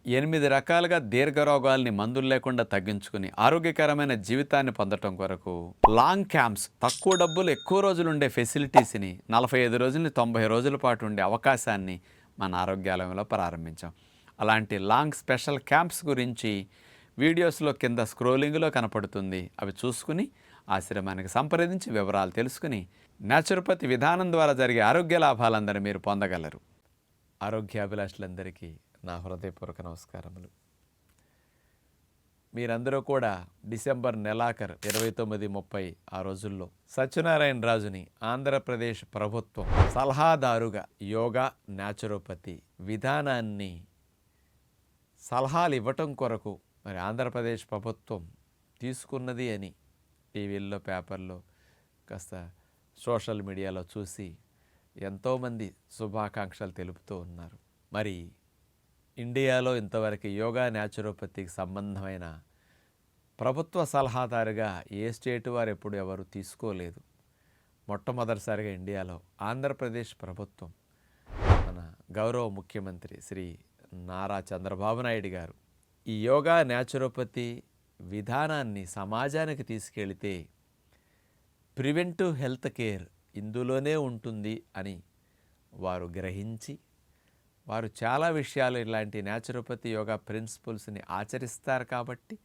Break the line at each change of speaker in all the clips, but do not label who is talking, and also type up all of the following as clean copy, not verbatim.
8 రకాలుగా దీర్ఘరోగాల్ని మందులు లేకుండా తగ్గించుకుని ఆరోగ్యకరమైన జీవితాన్ని పొందటం కొరకు లాంగ్ క్యాంప్స్, తక్కువ డబ్బులు ఎక్కువ రోజులు ఉండే ఫెసిలిటీస్ని 45 రోజుల నుంచి 90 రోజుల పాటు ఉండే అవకాశాన్ని మన ఆరోగ్యాలయంలో ప్రారంభించాం. అలాంటి లాంగ్ స్పెషల్ క్యాంప్స్ గురించి వీడియోస్లో కింద స్క్రోలింగ్లో కనపడుతుంది. అవి చూసుకుని ఆశ్రమానికి సంప్రదించి వివరాలు తెలుసుకుని న్యాచురోపతి విధానం ద్వారా జరిగే ఆరోగ్య లాభాలందరూ మీరు పొందగలరు. ఆరోగ్యాభిలాషులందరికీ నా హృదయపూర్వక నమస్కారములు. మీరందరూ కూడా డిసెంబర్ నెలాఖరు 29-30 ఆ రోజుల్లో సత్యనారాయణ రాజుని ఆంధ్రప్రదేశ్ ప్రభుత్వం సలహాదారుగా యోగా న్యాచురోపతి విధానాన్ని సలహాలు ఇవ్వటం కొరకు మరి ఆంధ్రప్రదేశ్ ప్రభుత్వం తీసుకున్నది అని టీవీల్లో, పేపర్లో, కాస్త సోషల్ మీడియాలో చూసి ఎంతోమంది శుభాకాంక్షలు తెలుపుతూ ఉన్నారు. మరి ఇండియాలో ఇంతవరకు యోగా న్యాచురోపతికి సంబంధమైన ప్రభుత్వ సలహాదారుగా ఏ స్టేట్ వారు ఎప్పుడు ఎవరు తీసుకోలేదు. మొట్టమొదటిసారిగా ఇండియాలో ఆంధ్రప్రదేశ్ ప్రభుత్వం మన గౌరవ ముఖ్యమంత్రి శ్రీ నారా చంద్రబాబు నాయుడు గారు ఈ యోగా న్యాచురోపతి విధానాన్ని సమాజానికి తీసుకెళితే ప్రివెంటివ్ హెల్త్ కేర్ ఇందులోనే ఉంటుంది అని వారు గ్రహించి వారు చాలా విషయాలు ఇలాంటి న్యాచురోపతి యోగా ప్రిన్సిపల్స్ని ఆచరిస్తారు. కాబట్టి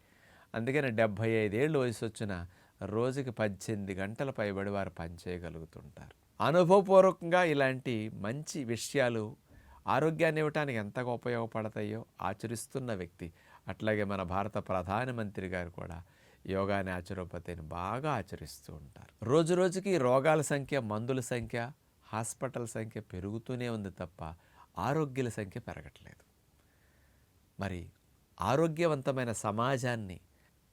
అందుకని 75 ఏళ్ళు వయసు వచ్చిన రోజుకి 18 గంటల పైబడి వారు పనిచేయగలుగుతుంటారు. అనుభవపూర్వకంగా ఇలాంటి మంచి విషయాలు ఆరోగ్యాన్ని ఇవ్వటానికి ఎంతగా ఉపయోగపడతాయో ఆచరిస్తున్న వ్యక్తి. అట్లాగే మన భారత ప్రధానమంత్రి గారు కూడా యోగా న్యాచురోపతిని బాగా ఆచరిస్తూ ఉంటారు. రోజు రోజుకి రోగాల సంఖ్య, మందుల సంఖ్య, హాస్పిటల్ సంఖ్య పెరుగుతూనే ఉంది తప్ప ఆరోగ్యాల సంఖ్య పెరగట్లేదు. మరి ఆరోగ్యవంతమైన సమాజాన్ని,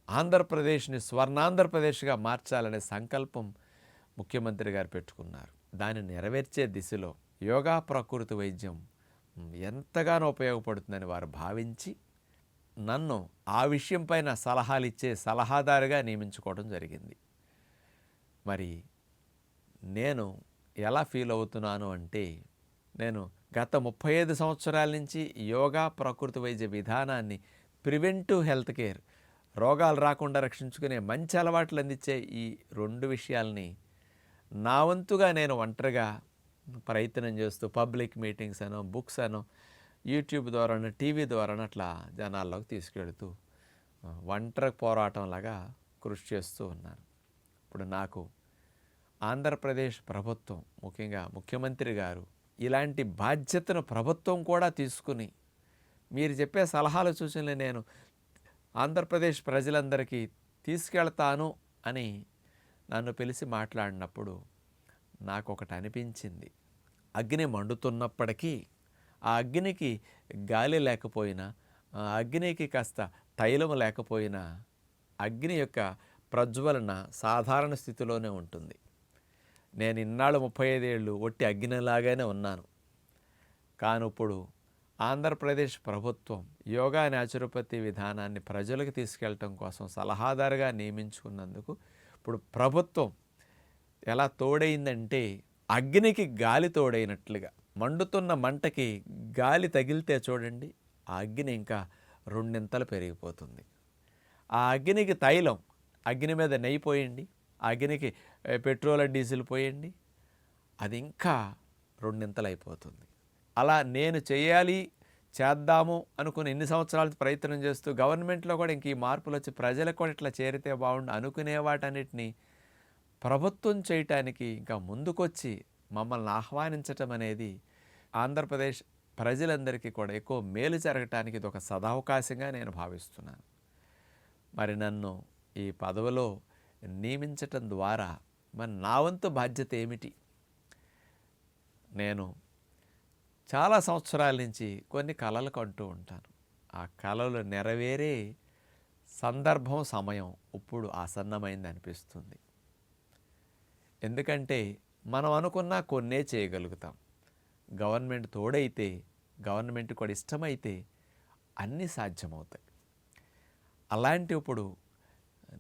ఆంధ్రప్రదేశ్ని స్వర్ణాంధ్రప్రదేశ్గా మార్చాలనే సంకల్పం ముఖ్యమంత్రి గారు పెట్టుకున్నారు. దాన్ని నెరవేర్చే దిశలో యోగా ప్రకృతి వైద్యం ఎంతగానో ఉపయోగపడుతుందని వారు భావించి నన్ను ఆ విషయం పైన సలహాలు ఇచ్చే సలహాదారుగా నియమించుకోవడం జరిగింది. మరి నేను ఎలా ఫీల్ అవుతున్నాను అంటే, నేను గత 35 సంవత్సరాల నుంచి యోగా ప్రకృతి వైద్య విధానాన్ని, ప్రివెంటివ్ హెల్త్ కేర్, రోగాలు రాకుండా రక్షించుకునే మంచి అలవాట్లు అందించే ఈ 2 విషయాల్ని నా వంతుగా నేను ఒంటరిగా ప్రయత్నం చేస్తూ పబ్లిక్ మీటింగ్స్ అనో, బుక్స్ అనో, యూట్యూబ్ ద్వారానో, టీవీ ద్వారానో అట్లా జనాల్లోకి తీసుకెళ్తూ ఒంటరి పోరాటంలాగా కృషి చేస్తూ ఉన్నాను. ఇప్పుడు నాకు ఆంధ్రప్రదేశ్ ప్రభుత్వం, ముఖ్యంగా ముఖ్యమంత్రి గారు ఇలాంటి బాధ్యతను ప్రభుత్వం కూడా తీసుకుని మీరు చెప్పే సలహాలు సూచనలు నేను ఆంధ్రప్రదేశ్ ప్రజలందరికీ తీసుకెళ్తాను అని నన్ను పిలిచి మాట్లాడినప్పుడు నాకు ఒకటి అనిపించింది. అగ్ని మండుతున్నప్పటికీ ఆ అగ్నికి గాలి లేకపోయినా, ఆ అగ్నికి కాస్త తైలం లేకపోయినా అగ్ని యొక్క ప్రజ్వలన సాధారణ స్థితిలోనే ఉంటుంది. నేను ఇన్నాళ్ళు 35 ఏళ్ళు ఒట్టి అగ్నిలాగానే ఉన్నాను. కానీ ఇప్పుడు ఆంధ్రప్రదేశ్ ప్రభుత్వం యోగా న్యాచురోపతి విధానాన్ని ప్రజలకు తీసుకెళ్ళటం కోసం సలహాదారుగా నియమించుకున్నందుకు ఇప్పుడు ప్రభుత్వం ఎలా తోడైందంటే, అగ్నికి గాలి తోడైనట్లుగా, మండుతున్న మంటకి గాలి తగిలితే చూడండి ఆ అగ్ని ఇంకా 2 పెరిగిపోతుంది. ఆ అగ్నికి తైలం, అగ్ని మీద నెయ్యి పోయండి, అగ్నికి పెట్రోల్ డీజిల్ పోయండి, అది ఇంకా 2 అయిపోతుంది. అలా నేను చేయాలి, చేద్దాము అనుకుని ఎన్ని సంవత్సరాలు ప్రయత్నం చేస్తూ గవర్నమెంట్లో కూడా ఇంక ఈ మార్పులు వచ్చి ప్రజలకు కూడా ఇట్లా చేరితే బాగుండు అనుకునే వాటన్నిటినీ ప్రభుత్వం చేయటానికి ఇంకా ముందుకొచ్చి మమ్మల్ని ఆహ్వానించటం అనేది ఆంధ్రప్రదేశ్ ప్రజలందరికీ కూడా ఎక్కువ మేలు జరగటానికి ఇది ఒక సదవకాశంగా నేను భావిస్తున్నాను. మరి నన్ను ఈ పదవిలో నియమించటం ద్వారా మరి నా వంతు బాధ్యత ఏమిటి? నేను చాలా సంవత్సరాల నుంచి కొన్ని కలలు కంటూ ఉంటాను. ఆ కలలు నెరవేరే సందర్భం, సమయం ఇప్పుడు ఆసన్నమైంది అనిపిస్తుంది. ఎందుకంటే మనం అనుకున్నా కొన్నే చేయగలుగుతాం. గవర్నమెంట్ తోడైతే, గవర్నమెంట్ కూడా ఇష్టమైతే అన్నీ సాధ్యమవుతాయి. అలాంటి ఇప్పుడు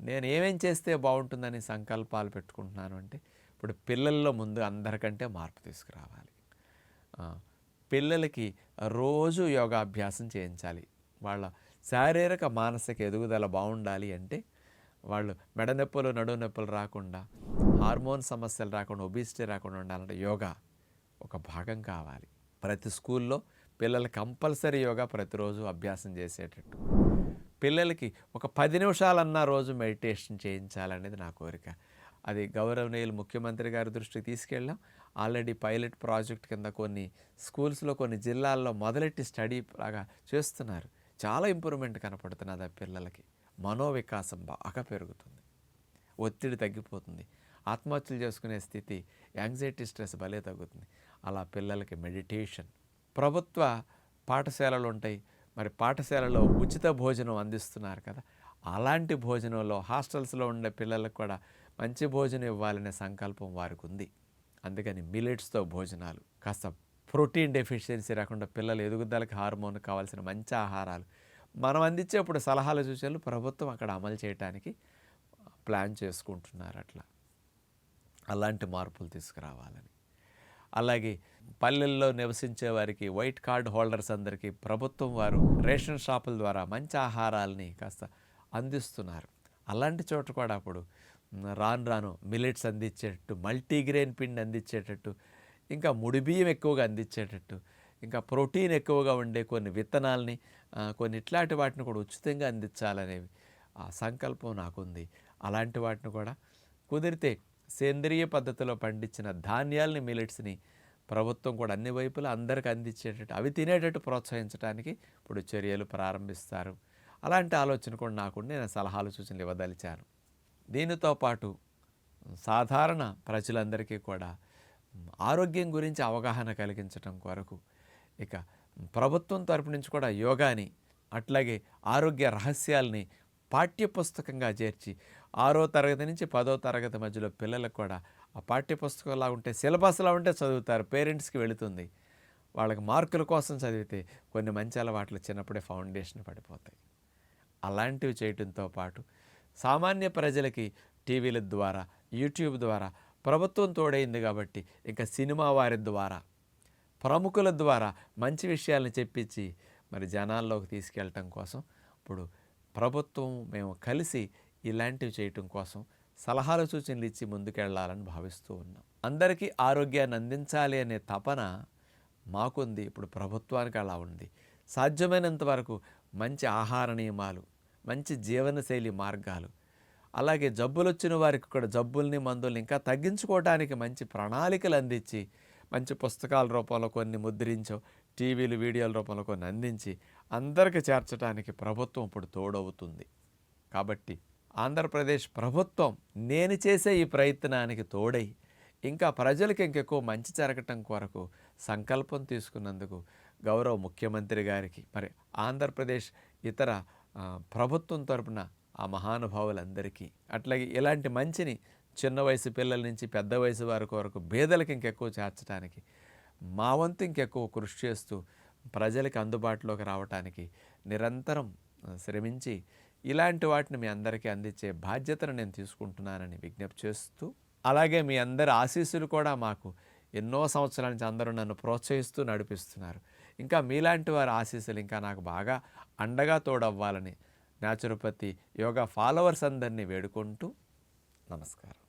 నేను ఏమేం చేస్తే బాగుంటుందని సంకల్పాలు పెట్టుకుంటున్నాను అంటే, ఇప్పుడు పిల్లల్లో ముందు అందరికంటే మార్పు తీసుకురావాలి. పిల్లలకి రోజు యోగాభ్యాసం చేయించాలి. వాళ్ళ శారీరక మానసిక ఎదుగుదల బాగుండాలి అంటే వాళ్ళు మెడ నొప్పులు నడుము నొప్పులు రాకుండా, హార్మోన్ సమస్యలు రాకుండా, ఒబిసిటీ రాకుండా ఉండాలంటే యోగా ఒక భాగం కావాలి. ప్రతి స్కూల్లో పిల్లలు కంపల్సరీ యోగా ప్రతిరోజు అభ్యాసం చేసేటట్టు, పిల్లలకి ఒక 10 నిమిషాలన్నా రోజు మెడిటేషన్ చేయించాలనేది నా కోరిక. అది గౌరవనీయులు ముఖ్యమంత్రి గారి దృష్టికి తీసుకెళ్ళాం. ఆల్రెడీ పైలట్ ప్రాజెక్ట్ కింద కొన్ని స్కూల్స్లో కొన్ని జిల్లాల్లో మొదలెట్టి స్టడీ లాగా చేస్తున్నారు. చాలా ఇంప్రూవ్మెంట్ కనపడుతున్నది. ఆ పిల్లలకి మనోవికాసం బాగా పెరుగుతుంది, ఒత్తిడి తగ్గిపోతుంది, ఆత్మహత్యలు చేసుకునే స్థితి, యాంగ్జైటీ, స్ట్రెస్ భలే తగ్గుతుంది. అలా పిల్లలకి మెడిటేషన్, ప్రభుత్వ పాఠశాలలు ఉంటాయి, మరి పాఠశాలలో ఉచిత భోజనం అందిస్తున్నారు కదా, అలాంటి భోజనంలో హాస్టల్స్లో ఉండే పిల్లలకు కూడా మంచి భోజనం ఇవ్వాలనే సంకల్పం వారికి ఉంది. అందుకని మిల్లెట్స్తో భోజనాలు, కాస్త ప్రోటీన్ డెఫిషియన్సీ రాకుండా పిల్లల ఎదుగుదలకి హార్మోన్ కావాల్సిన మంచి ఆహారాలు మనం అందించేప్పుడు సలహాలు సూచనలు ప్రభుత్వం అక్కడ అమలు చేయడానికి ప్లాన్ చేసుకుంటున్నారు. అలాంటి మార్పులు తీసుకురావాలని. అలాగే పల్లెల్లో నివసించే వారికి, వైట్ కార్డ్ హోల్డర్స్ అందరికీ ప్రభుత్వం వారు రేషన్ షాపుల ద్వారా మంచి ఆహారాలని కాస్త అందిస్తున్నారు. అలాంటి చోట కూడా అప్పుడు రాను రాను మిల్లెట్స్ అందించేటట్టు, మల్టీగ్రెయిన్ పిండి అందించేటట్టు, ఇంకా ముడి బియ్యం ఎక్కువగా అందించేటట్టు, ఇంకా ప్రోటీన్ ఎక్కువగా ఉండే కొన్ని విత్తనాలని, కొన్ని ఇట్లాంటి వాటిని కూడా ఉచితంగా అందించాలనేవి ఆ సంకల్పం నాకుంది. అలాంటి వాటిని కూడా కుదిరితే సేంద్రియ పద్ధతిలో పండించిన ధాన్యాలని, మిల్లెట్స్ని ప్రభుత్వం కూడా అన్ని వైపులా అందరికి అందించేటట్టు, అవి తినేటట్టు ప్రోత్సహించడానికి ఇప్పుడు చర్యలు ప్రారంభిస్తారు. అలాంటి ఆలోచన కూడా నాకుండి నేను సలహాలు సూచనలు ఇవ్వదలిచాను. దీనితో పాటు సాధారణ ప్రజలందరికీ కూడా ఆరోగ్యం గురించి అవగాహన కలిగించడం కొరకు ఇక ప్రభుత్వం తరపు నుంచి కూడా యోగాని, అట్లాగే ఆరోగ్య రహస్యాల్ని పాఠ్యపుస్తకంగా చేర్చి 6వ తరగతి నుంచి 10వ తరగతి మధ్యలో పిల్లలకు కూడా ఆ పాఠ్యపుస్తకంలా ఉంటే, సిలబస్లా ఉంటే చదువుతారు, పేరెంట్స్కి వెళుతుంది. వాళ్ళకి మార్కుల కోసం చదివితే కొన్ని మంచి అలవాట్లు చిన్నప్పుడే ఫౌండేషన్ పడిపోతాయి. అలాంటివి చేయడంతో పాటు సామాన్య ప్రజలకి టీవీల ద్వారా, యూట్యూబ్ ద్వారా ప్రభుత్వం తోడైంది కాబట్టి ఇంకా సినిమా వారి ద్వారా, ప్రముఖుల ద్వారా మంచి విషయాలను చెప్పించి మరి జనాల్లోకి తీసుకెళ్ళటం కోసం ఇప్పుడు ప్రభుత్వం మేము కలిసి ఇలాంటివి చేయటం కోసం సలహాలు సూచనలు ఇచ్చి ముందుకెళ్లాలని భావిస్తూ ఉన్నాం. అందరికీ ఆరోగ్యాన్ని అందించాలి అనే తపన మాకుంది. ఇప్పుడు ప్రభుత్వానికి అలా ఉంది. సాధ్యమైనంత వరకు మంచి ఆహార నియమాలు, మంచి జీవనశైలి మార్గాలు, అలాగే జబ్బులు వచ్చిన వారికి కూడా జబ్బుల్ని, మందుల్ని ఇంకా తగ్గించుకోవడానికి మంచి ప్రణాళికలు అందించి, మంచి పుస్తకాల రూపంలో కొన్ని ముద్రించో, టీవీలు, వీడియోల రూపంలో కొన్ని అందించి అందరికీ చేర్చడానికి ప్రభుత్వం ఇప్పుడు తోడవుతుంది. కాబట్టి ఆంధ్రప్రదేశ్ ప్రభుత్వం నేను చేసే ఈ ప్రయత్నానికి తోడై ఇంకా ప్రజలకు ఇంకెక్కువ మంచి జరగటం కొరకు సంకల్పం తీసుకున్నందుకు గౌరవ ముఖ్యమంత్రి గారికి, మరి ఆంధ్రప్రదేశ్ ఇతర ప్రభుత్వం తరపున ఆ మహానుభావులందరికీ, అట్లాగే ఇలాంటి మంచిని చిన్న వయసు పిల్లల నుంచి పెద్ద వయసు వారి వరకు పేదలకు ఇంకెక్కువ చేర్చడానికి మా వంతు ఇంకెక్కువ కృషి చేస్తూ ప్రజలకు అందుబాటులోకి రావడానికి నిరంతరం శ్రమించి ఇలాంటి వాటిని మీ అందరికీ అందించే బాధ్యతను నేను తీసుకుంటున్నానని విజ్ఞప్తి చేస్తూ, అలాగే మీ అందరి ఆశీస్సులు కూడా మాకు ఎన్నో సంవత్సరాల నుంచి అందరూ నన్ను ప్రోత్సహిస్తూ నడిపిస్తున్నారు. ఇంకా మీలాంటి వారి ఆశీస్సులు ఇంకా నాకు బాగా అండగా తోడవ్వాలని న్యాచురోపతి యోగా ఫాలోవర్స్ అందరినీ వేడుకుంటూ నమస్కారం.